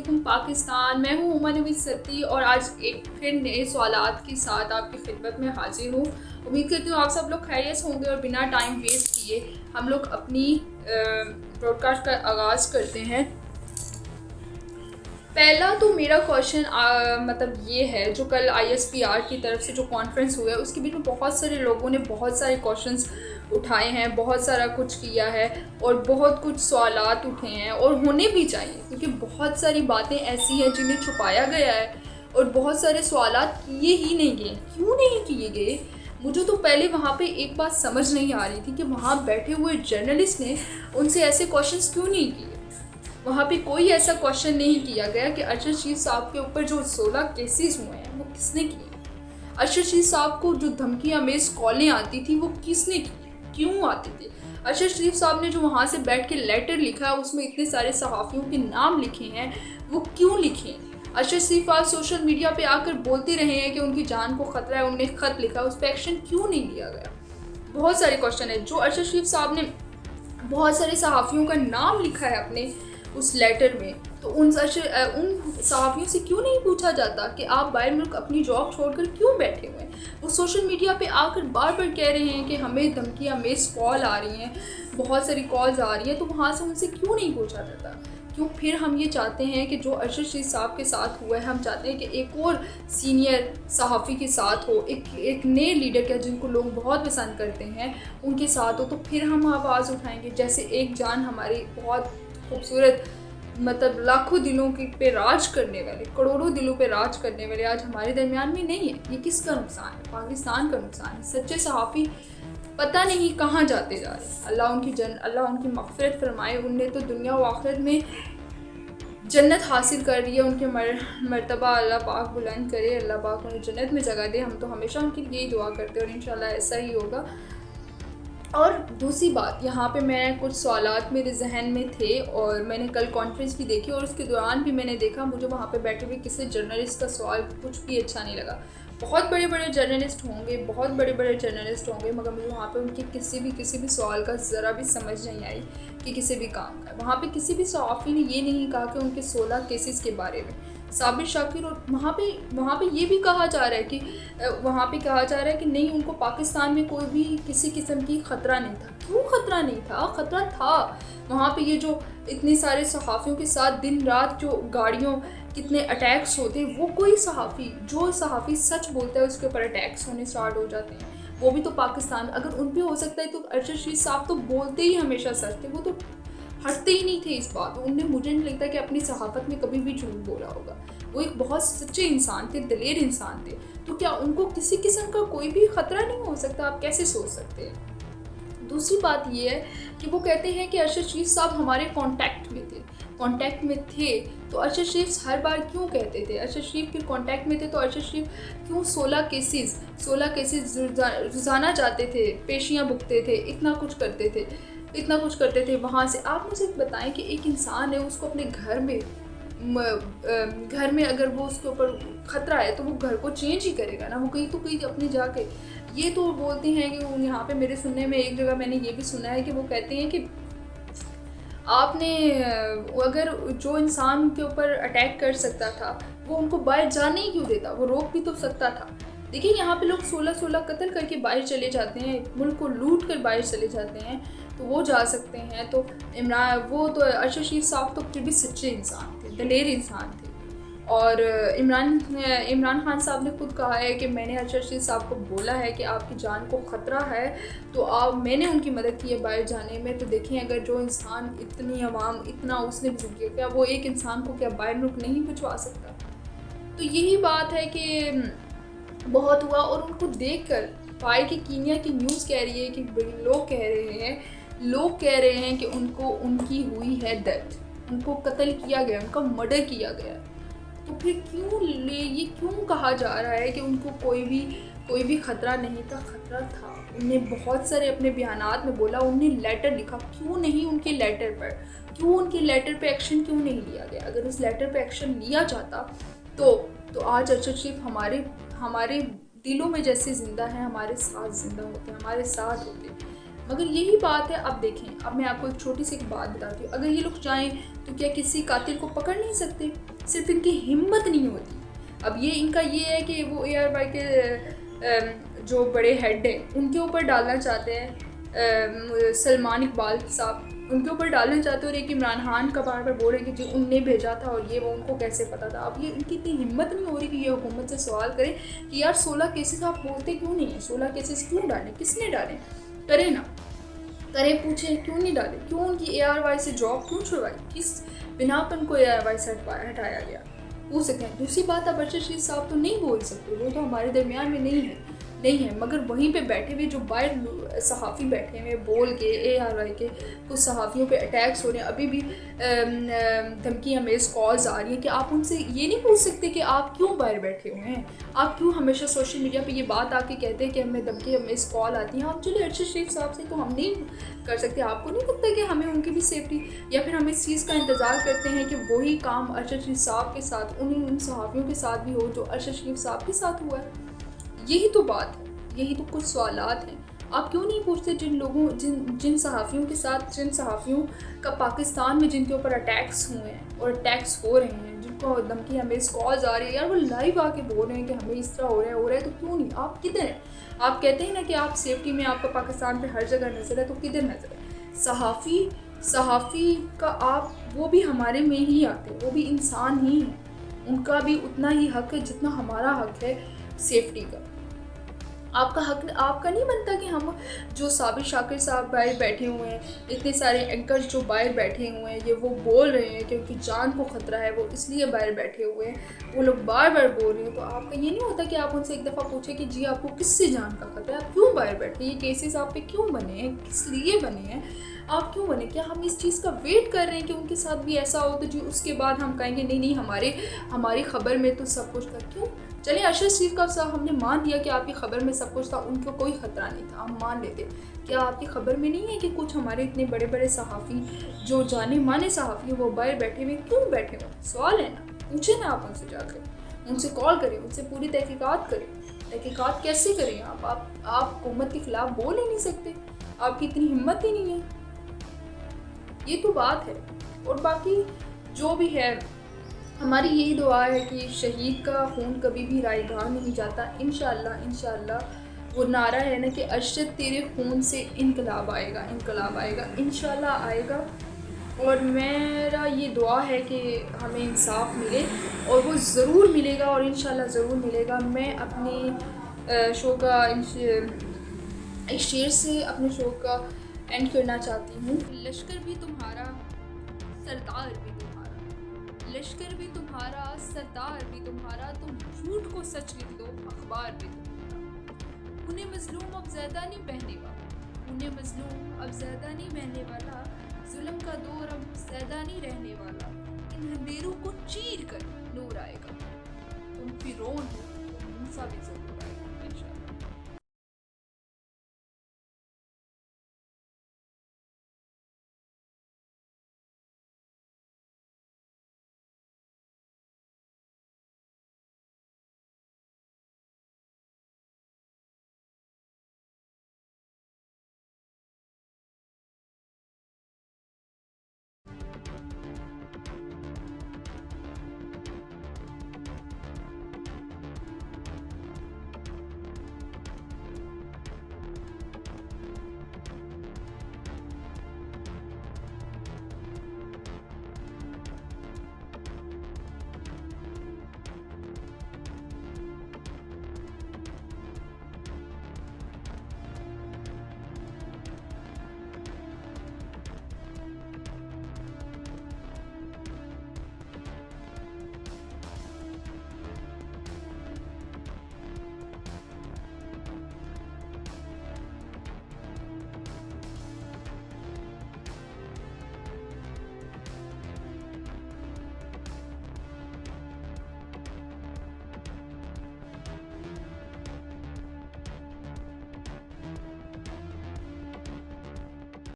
अस्सलामुअलैकुम पाकिस्तान। मैं हूँ उमा नवीद सत्ती और आज एक फिर नए सवालात के साथ आपकी खिदमत में हाजिर हूँ। उम्मीद करती हूँ आप सब लोग खैरियत होंगे और बिना टाइम वेस्ट किए हम लोग अपनी ब्रॉडकास्ट का आगाज़ करते हैं। पहला तो मेरा क्वेश्चन मतलब ये है, जो कल ISPR की तरफ से जो कॉन्फ्रेंस हुआ है उसके बीच में बहुत सारे लोगों ने बहुत सारे क्वेश्चंस उठाए हैं, बहुत सारा कुछ किया है और बहुत कुछ सवालात उठे हैं और होने भी चाहिए, क्योंकि बहुत सारी बातें ऐसी हैं जिन्हें छुपाया गया है और बहुत सारे सवालात किए ही नहीं गए। क्यों नहीं किए गए? मुझे तो पहले वहाँ पे एक बात समझ नहीं आ रही थी कि वहाँ बैठे हुए जर्नलिस्ट ने उनसे ऐसे क्वेश्चंस क्यों नहीं किए। वहाँ पे कोई ऐसा क्वेश्चन नहीं किया गया कि अरशद शीफ साहब के ऊपर जो 16 केसेस हुए हैं वो किसने किए। अरशद शीफ साहब को जो धमकी अमेज कॉलें आती थी वो किसने की, क्यों आती थी। अरशद शीफ साहब ने जो वहाँ से बैठ के लेटर लिखा है उसमें इतने सारे सहाफ़ियों के नाम लिखे हैं, वो क्यों लिखे हैं। अरशद शीफ आज सोशल मीडिया पे आकर बोलते रहे हैं कि उनकी जान को ख़तरा है, उन्होंने ख़त लिखा, उस पर एक्शन क्यों नहीं लिया गया। बहुत सारे क्वेश्चन है। जो अरशद शीफ साहब ने बहुत सारे सहाफ़ियों का नाम लिखा है अपने उस लेटर में, तो उन सहाफ़ियों से क्यों नहीं पूछा जाता कि आप बाहर मुल्क अपनी जॉब छोड़कर क्यों बैठे हुए हैं। वो सोशल मीडिया पे आकर बार बार कह रहे हैं कि हमें धमकियाँ मिस कॉल आ रही हैं, बहुत सारी कॉल्स आ रही हैं, तो वहाँ से उनसे क्यों नहीं पूछा जाता। क्यों फिर हम ये चाहते हैं कि जो अरशद शीफ साहब के साथ हुआ है, हम चाहते हैं कि एक और सीनियर सहाफ़ी के साथ हो, एक नए लीडर का जिनको लोग बहुत पसंद करते हैं उनके साथ हो, तो फिर हम आवाज़ उठाएंगे। जैसे एक जान हमारी बहुत खूबसूरत, मतलब लाखों दिलों के पे राज करने वाले, करोड़ों दिलों पे राज करने वाले आज हमारे दरमियान में नहीं है। ये किसका नुकसान है? पाकिस्तान का नुकसान है। सच्चे सहाफ़ी पता नहीं कहाँ जाते जा रहे हैं। अल्लाह उनकी मग़फ़िरत फरमाए। उनने तो दुनिया व आखिरत में जन्नत हासिल कर रही है, उनके मर्तबा अल्लाह पाक बुलंद करे, अल्लाह पाक उन्हें जन्नत में जगह दे। हम तो हमेशा उनकी यही दुआ करते हैं और इंशाल्लाह ऐसा ही होगा। और दूसरी बात, यहाँ पे मैं कुछ सवालात मेरे जहन में थे और मैंने कल कॉन्फ्रेंस भी देखी और उसके दौरान भी मैंने देखा, मुझे वहाँ पे बैठे हुए किसी जर्नलिस्ट का सवाल कुछ भी अच्छा नहीं लगा। बहुत बड़े बड़े जर्नलिस्ट होंगे, मगर मुझे वहाँ पे उनके किसी भी सवाल का ज़रा भी समझ नहीं आई कि किसी भी काम का। वहाँ पे किसी भी सहाफ़ी ने ये नहीं कहा कि उनके 16 केसेस के बारे में साबिर शाकिर, और वहाँ पे ये भी कहा जा रहा है कि नहीं, उनको पाकिस्तान में कोई भी किसी किस्म की ख़तरा नहीं था। क्यों ख़तरा नहीं था? ख़तरा था। वहाँ पे ये जो इतने सारे सहाफ़ियों के साथ दिन रात जो गाड़ियों कितने अटैक्स होते हैं, वो कोई सहाफ़ी सच बोलता है उसके ऊपर अटैक्स होने स्टार्ट हो जाते हैं, वो भी तो पाकिस्तान। अगर उन पर हो सकता है तो अरशद शीफ साहब तो बोलते ही हमेशा सच थे, वो तो हटते ही नहीं थे इस बात। उनने, मुझे नहीं लगता कि अपनी सहाफ़त में कभी भी झूठ बोला होगा। वो एक बहुत सच्चे इंसान थे, दलेर इंसान थे, तो क्या उनको किसी किस्म का कोई भी ख़तरा नहीं हो सकता? आप कैसे सोच सकते हैं? दूसरी बात ये है कि वो कहते हैं कि अरशद शीफ साहब हमारे कांटेक्ट में थे, तो अरशद शीफ हर बार क्यों कहते थे अरशद शीफ के कांटेक्ट में थे, तो अरशद शीफ क्यों 16 केसेस रोज़ाना जाते थे, पेशियाँ भुगते थे, इतना कुछ करते थे वहाँ से। आप मुझे बताएं कि एक इंसान है, उसको अपने घर में अगर वो उसके ऊपर ख़तरा है तो वो घर को चेंज ही करेगा ना, वो कहीं अपने जाके। ये तो बोलते हैं कि यहाँ पे मेरे सुनने में एक जगह मैंने ये भी सुना है कि वो कहते हैं कि आपने अगर जो इंसान उनके ऊपर अटैक कर सकता था वो उनको बाहर जाने ही क्यों देता, वो रोक भी तो सकता था। देखिए, यहाँ पे लोग 16 कत्ल करके बाहर चले जाते हैं, मुल्क को लूट कर बाहर चले जाते हैं, तो वो जा सकते हैं। तो अरशद शीफ साहब तो फिर भी सच्चे इंसान थे, दलेर इंसान थे। और इमरान खान साहब ने खुद कहा है कि मैंने अरशद शीफ साहब को बोला है कि आपकी जान को ख़तरा है, तो मैंने उनकी मदद की है बाहर जाने में। तो देखें, अगर जो इंसान इतनी आवाम इतना उसने किया, क्या वो एक इंसान को क्या बाहर मुल्क नहीं भिजवा सकता? तो यही बात है कि बहुत हुआ। और उनको देखकर फायर की कीनिया की न्यूज़ कह रही है कि लोग कह रहे हैं कि उनकी हुई है डेथ, उनको कत्ल किया गया, उनका मर्डर किया गया। तो फिर क्यों कहा जा रहा है कि उनको कोई भी ख़तरा नहीं था? ख़तरा था। उनने बहुत सारे अपने बयानात में बोला, उनने लेटर लिखा, क्यों नहीं उनके लेटर पे एक्शन क्यों नहीं लिया गया? अगर उस लेटर पे एक्शन लिया जाता तो आज अरशद शीफ हमारे दिलों में जैसे ज़िंदा है, हमारे साथ ज़िंदा होते, हमारे साथ होते। मगर यही बात है। अब देखें, अब मैं आपको एक छोटी सी एक बात बताती हूँ, अगर ये लोग चाहें तो क्या किसी कातिल को पकड़ नहीं सकते? सिर्फ इनकी हिम्मत नहीं होती। अब ये इनका ये है कि वो ARY के जो बड़े हेड हैं उनके ऊपर डालना चाहते हैं, सलमान इकबाल साहब उनके ऊपर डालना चाहते हैं, और एक इमरान खान का बार बार बोल रहे हैं कि जी उनने भेजा था और ये वो, उनको कैसे पता था। अब ये इनकी इतनी हिम्मत नहीं हो रही कि ये हुकूमत से सवाल करें कि यार 16 केसेस आप बोलते क्यों नहीं है, 16 केसेस क्यों डालें, किसने डाले, करें ना करें, पूछें क्यों नहीं डाले, क्यों उनकी ARY से जॉब क्यों छुड़वाई, किस बिना पर उनको ARY से हटाया गया, पूछ सकते हैं। दूसरी बात, अब अरशद शरीफ साहब तो नहीं बोल सकते, वो तो हमारे दरमियान में नहीं है, मगर वहीं पे बैठे हुए जो बाहर सहाफ़ी बैठे हुए बोल के ARY के कुछ सहाफ़ियों पे अटैक्स हो रहे हैं, अभी भी धमकी अमेज़ कॉल्स आ रही है कि आप उनसे ये नहीं पूछ सकते कि आप क्यों बाहर बैठे हुए हैं, आप क्यों हमेशा सोशल मीडिया पे ये बात आके कहते हैं कि हमें धमकी अमेज़ कॉल आती है। आप चलिए अरशद शरीफ साहब से तो हम नहीं कर सकते, आपको नहीं लगता कि हमें उनकी भी सेफ्टी, या फिर हम इस चीज़ का इंतज़ार करते हैं कि वही काम अरशद शरीफ साहब के साथ उन सहाफ़ियों के साथ भी हो जो अरशद शरीफ साहब के साथ हुआ है? यही तो बात है, यही तो कुछ सवालात हैं। आप क्यों नहीं पूछते जिन सहाफ़ियों के साथ, जिन सहाफ़ियों का पाकिस्तान में जिनके ऊपर अटैक्स हुए हैं और अटैक्स हो रहे हैं, जिनको धमकी अमेज़ कॉल्स आ रही है, यार वो लाइव आके बोल रहे हैं कि हमें इस तरह हो रहा है, तो क्यों नहीं? आप किधर हैं? आप कहते हैं ना कि आप सेफ्टी में, आपका पाकिस्तान पे हर जगह नज़र है, तो किधर नज़र है? सहाफ़ी का आप, वो भी हमारे में ही आते हैं, वो भी इंसान ही हैं, उनका भी उतना ही हक है जितना हमारा हक है सेफ्टी का। आपका हक आपका नहीं बनता कि हम जो साबिर शाकिर साहब बाहर बैठे हुए हैं, इतने सारे एंकर्स जो बाहर बैठे हुए हैं, ये वो बोल रहे हैं कि उनकी जान को ख़तरा है, वो इसलिए बाहर बैठे हुए हैं, वो लोग बार बार बोल रहे हैं, तो आपका ये नहीं होता कि आप उनसे एक दफ़ा पूछें कि जी आपको किससे जान का ख़तरा है, आप क्यों बाहर बैठे, ये केसेस आप पे क्यों बने हैं, किस लिए बने हैं, आप क्यों बने? क्या हम इस चीज़ का वेट कर रहे हैं कि उनके साथ भी ऐसा हो तो जी उसके बाद हम कहेंगे नहीं हमारी ख़बर में तो सब कुछ था? क्यों? चलिए अरशद शरीफ का साहब हमने मान लिया कि आपकी ख़बर में सब कुछ था, उनको कोई ख़तरा नहीं था, हम मान लेते। क्या आपकी ख़बर में नहीं है कि कुछ हमारे इतने बड़े बड़े सहाफ़ी जो जाने माने सहाफ़ी वो बाहर बैठे हुए, क्यों बैठे हुए? सवाल है ना, पूछे ना आप उनसे जाकर, उनसे कॉल करें, उनसे पूरी तहकीकात करें। तहकीकात कैसे करें? आप हुकूमत के ख़िलाफ़ बोल ही नहीं सकते, आपकी इतनी हिम्मत ही नहीं है। ये तो बात है। और बाकी जो भी है, हमारी यही दुआ है कि शहीद का खून कभी भी रायगाह नहीं जाता। इंशाअल्लाह वो नारा है ना कि अरशद तेरे खून से इनकलाब आएगा, इंशाअल्लाह आएगा। और मेरा ये दुआ है कि हमें इंसाफ मिले, और वो ज़रूर मिलेगा, और इंशाअल्लाह ज़रूर मिलेगा। मैं अपने शो का एक शेर से अपने शो का एंड करना चाहती हूँ। लश्कर भी तुम्हारा, सरदार भी तुम्हारा, लश्कर भी तुम्हारा, सरदार भी तुम्हारा, तुम झूठ को सच लिख दो, अखबार भी तुम्हारा। उन्हें मजलूम अब ज़्यादा नहीं बहने वाला, उन्हें मजलूम अब ज़्यादा नहीं बहने वाला, जुल्म का दौर अब ज़्यादा नहीं रहने वाला।